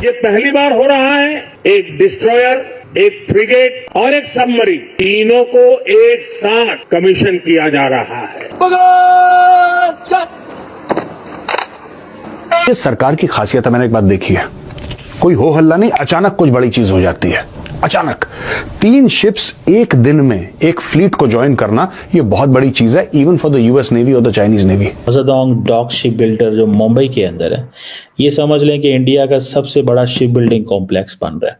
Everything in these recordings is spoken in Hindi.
ये पहली बार हो रहा है एक डिस्ट्रॉयर, एक फ्रिगेट और एक सबमरीन, तीनों को एक साथ कमीशन किया जा रहा है। ये सरकार की खासियत है, मैंने एक बात देखी है, कोई हो हल्ला नहीं, अचानक कुछ बड़ी चीज हो जाती है। अचानक 3 शिप्स एक दिन में एक फ्लीट को ज्वाइन करना, ये बहुत बड़ी चीज है, even for the US navy और द चाइनीज नेवी। जदोंग डॉक शिप बिल्डर जो मुंबई के अंदर है, ये समझ लें कि इंडिया का सबसे बड़ा शिप बिल्डिंग कॉम्प्लेक्स बन रहा है।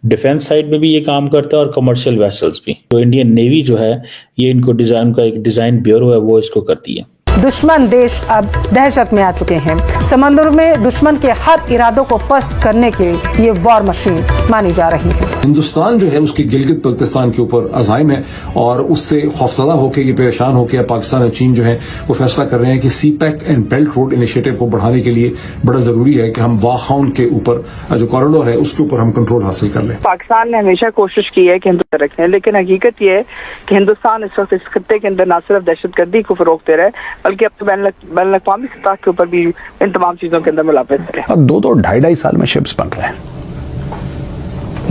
डिफेंस साइड में भी ये काम करता है और कमर्शियल वेसल्स भी। तो इंडियन नेवी जो है, ये इनको डिजाइन का एक डिजाइन ब्यूरो है, वो इसको करती है। दुश्मन देश अब दहशत में आ चुके हैं। समंदर में दुश्मन के हर इरादों को पस्त करने के ये वॉर मशीन मानी जा रही है। हिंदुस्तान जो है उसकी गिलगित बल्तिस्तान के ऊपर अज़ाइम है और उससे खौफजदा होकर, ये परेशान होकर पाकिस्तान और चीन जो है वो फैसला कर रहे हैं कि CPEC and belt road initiative को बढ़ाने के लिए बड़ा जरूरी है कि हम वाखाउन के ऊपर जो कॉरिडोर है उसके ऊपर हम कंट्रोल हासिल कर लें। पाकिस्तान ने हमेशा कोशिश की है कि हिंदुस्तान रखें, लेकिन हकीकत ये है कि हिंदुस्तान इस वक्त इस खत्ते के अंदर न सिर्फ दहशतगर्दी को फरोग दे रहा है, बल्कि अब तो बैन अवी सतह के ऊपर भी इन तमाम चीजों के अंदर मुलाफिज है। अब 2-2, 2.5 साल में शिप्स बन रहे हैं,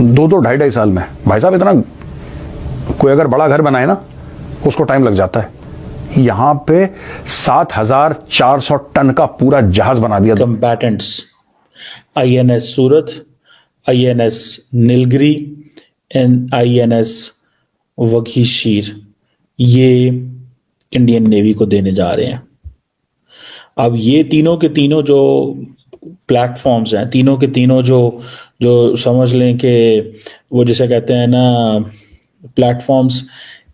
2-2, 2.5 साल में। भाई साहब, इतना कोई अगर बड़ा घर बनाए ना, उसको टाइम लग जाता है। यहां पे 7,400 टन का पूरा जहाज बना दिया। कंबैटेंट्स INS Surat, INS Nilgiri and INS वघीशीर, ये इंडियन नेवी को देने जा रहे हैं। अब ये तीनों के तीनों जो प्लेटफॉर्म्स हैं, तीनों के तीनों जो समझ लें कि वो जिसे कहते हैं ना, प्लेटफॉर्म्स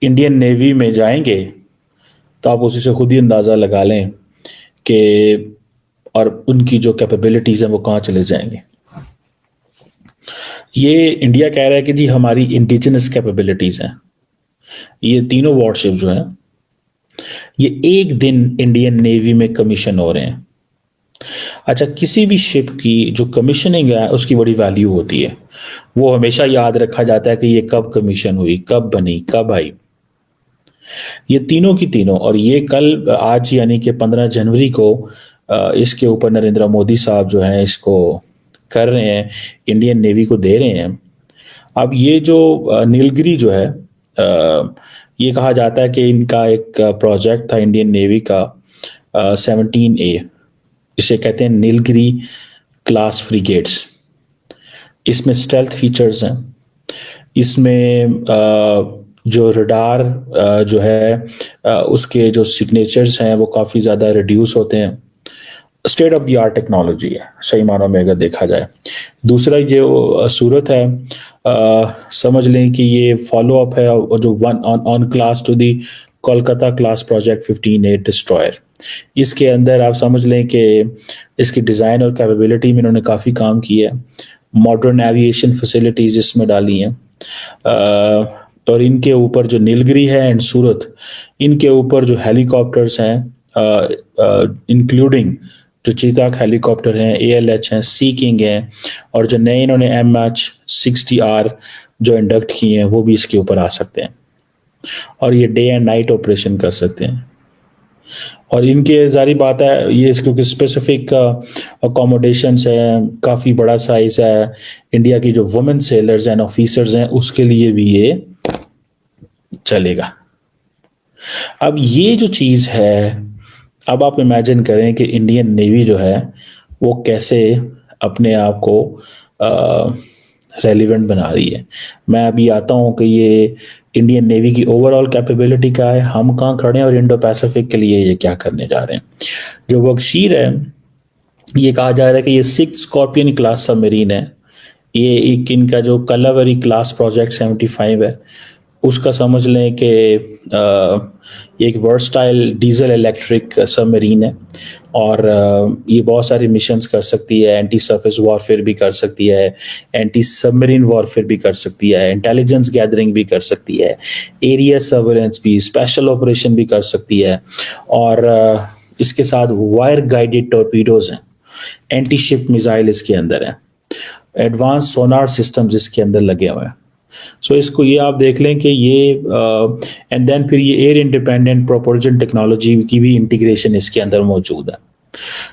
इंडियन नेवी में जाएंगे, तो आप उसी से खुद ही अंदाज़ा लगा लें कि और उनकी जो कैपेबिलिटीज़ हैं वो कहाँ चले जाएंगे। ये इंडिया कह रहा है कि जी हमारी इंडिजिनस कैपेबिलिटीज़ हैं। ये तीनों वॉरशिप जो हैं, ये एक दिन इंडियन नेवी में कमीशन हो रहे हैं। अच्छा, किसी भी शिप की जो कमीशनिंग है उसकी बड़ी वैल्यू होती है। वो हमेशा याद रखा जाता है कि ये कब कमीशन हुई, कब बनी, कब आई। ये तीनों की तीनों, और ये कल आज यानी कि 15 जनवरी को इसके ऊपर नरेंद्र मोदी साहब जो हैं इसको कर रहे हैं, इंडियन नेवी को दे रहे हैं। अब ये जो नीलगिरी जो है, ये कहा जाता है कि इनका एक प्रोजेक्ट था इंडियन नेवी का 17A, इसे कहते हैं नीलगिरी क्लास फ्रिगेट्स। इसमें स्टेल्थ फीचर्स हैं, इसमें जो रडार जो है उसके जो सिग्नेचर्स हैं वो काफ़ी ज़्यादा रिड्यूस होते हैं। State of the art technology है सही मानों में अगर देखा जाए। दूसरा ये सूरत है, समझ लें कि ये फॉलो अप है जो on class to the Kolkata class project 15A destroyer. इसके अंदर आप समझ लें कि इसकी डिज़ाइन और कैपेबिलिटी में इन्होंने काफ़ी काम किया है। मॉडर्न एविएशन फैसिलिटीज़ इसमें डाली हैं, और इनके ऊपर जो नीलगिरी है एंड सूरत, इनके ऊपर जो हेलीकॉप्टर्स हैं, इंक्लूडिंग जो चीताक हेलीकॉप्टर हैं, ALH हैं, सी किंग हैं, और जो नए इन्होंने MH-60R जो इंडक्ट किए हैं वो भी इसके ऊपर आ सकते हैं, और ये डे एंड नाइट ऑपरेशन कर सकते हैं। और इनके जारी बात है ये क्योंकि स्पेसिफिक अकोमोडेशंस हैं, काफ़ी बड़ा साइज है, इंडिया की जो वुमेन सेलर्स एंड ऑफिसर्स हैं उसके लिए भी ये चलेगा। अब ये जो चीज़ है, अब आप इमेजिन करें कि इंडियन नेवी जो है वो कैसे अपने आप को रेलिवेंट बना रही है। मैं अभी आता हूँ कि ये इंडियन नेवी की ओवरऑल कैपेबिलिटी क्या है, हम कहाँ खड़े हैं, और इंडो पैसिफिक के लिए ये क्या करने जा रहे हैं। जो वघीशीर है, ये कहा जा रहा है कि ये 6 स्कॉर्पियन क्लास सबमरीन है। ये एक इनका जो कलावरी क्लास प्रोजेक्ट 75 है, उसका समझ लें कि एक वर्सटाइल डीजल इलेक्ट्रिक सबमरीन है, और ये बहुत सारी मिशंस कर सकती है। एंटी सरफेस वॉरफेयर भी कर सकती है, एंटी सबमरीन वॉरफेयर भी कर सकती है, इंटेलिजेंस गैदरिंग भी कर सकती है, एरिया सर्वेलेंस भी, स्पेशल ऑपरेशन भी कर सकती है, और इसके साथ वायर गाइडेड टॉर्पीडोज हैं, एंटी शिप मिसाइल इसके अंदर है, एडवांस सोनार सिस्टम्स इसके अंदर लगे हुए हैं। सो इसको ये आप देख लें कि ये एंड देन फिर ये एयर इंडिपेंडेंट प्रोपल्शन टेक्नोलॉजी की भी इंटीग्रेशन इसके अंदर मौजूद है।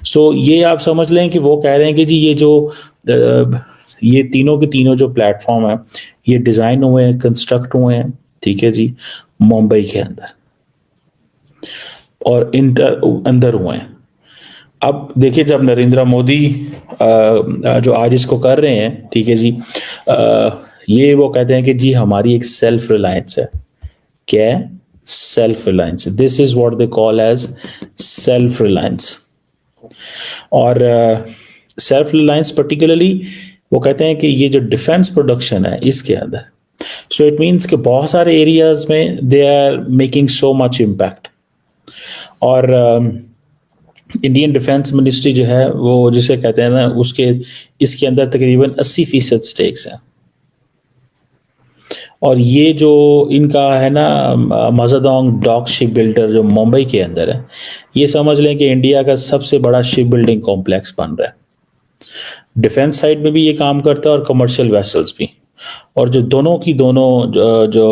सो ये आप समझ लें कि वो कह रहे हैं कि जी ये जो ये तीनों के तीनों जो प्लेटफॉर्म है ये डिजाइन हुए हैं, कंस्ट्रक्ट हुए हैं, ठीक है जी, मुंबई के अंदर और अंदर हुए हैं। अब देखिए, जब नरेंद्र मोदी जो आज इसको कर रहे हैं, ठीक है जी, ये वो कहते हैं कि जी हमारी एक सेल्फ रिलायंस है। क्या है? Self reliance. This is what they call as self reliance. और सेल्फ रिलायंस पर्टिकुलरली वो कहते हैं कि ये जो डिफेंस प्रोडक्शन है इसके अंदर, सो इट मीन्स कि बहुत सारे एरियाज में they are making so much impact. और इंडियन डिफेंस मिनिस्ट्री जो है वो जिसे कहते हैं ना, उसके इसके अंदर तकरीबन 80% स्टेक्स हैं। और ये जो इनका है ना मजादोंग डॉक शिप बिल्डर जो मुंबई के अंदर है, ये समझ लें कि इंडिया का सबसे बड़ा शिप बिल्डिंग कॉम्प्लेक्स बन रहा है। डिफेंस साइड में भी ये काम करता है और कमर्शियल वेसल्स भी। और जो दोनों की दोनों जो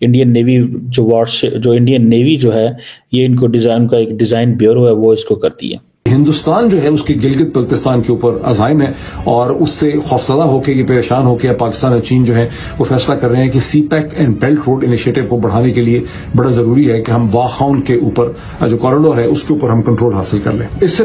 इंडियन नेवी जो इंडियन नेवी जो है, ये इनको डिजाइन का एक डिजाइन ब्यूरो है, वो इसको करती है। हिंदुस्तान जो है उसकी गिलगित बल्तिस्तान के ऊपर अज़ाइम है और उससे खौफजदा होकर, ये परेशान होकर पाकिस्तान और चीन जो है वो फैसला कर रहे हैं कि CPEC and belt road initiative को बढ़ाने के लिए बड़ा जरूरी है कि हम वाखाउन के ऊपर जो कॉरिडोर है उसके ऊपर हम कंट्रोल हासिल कर लें। इससे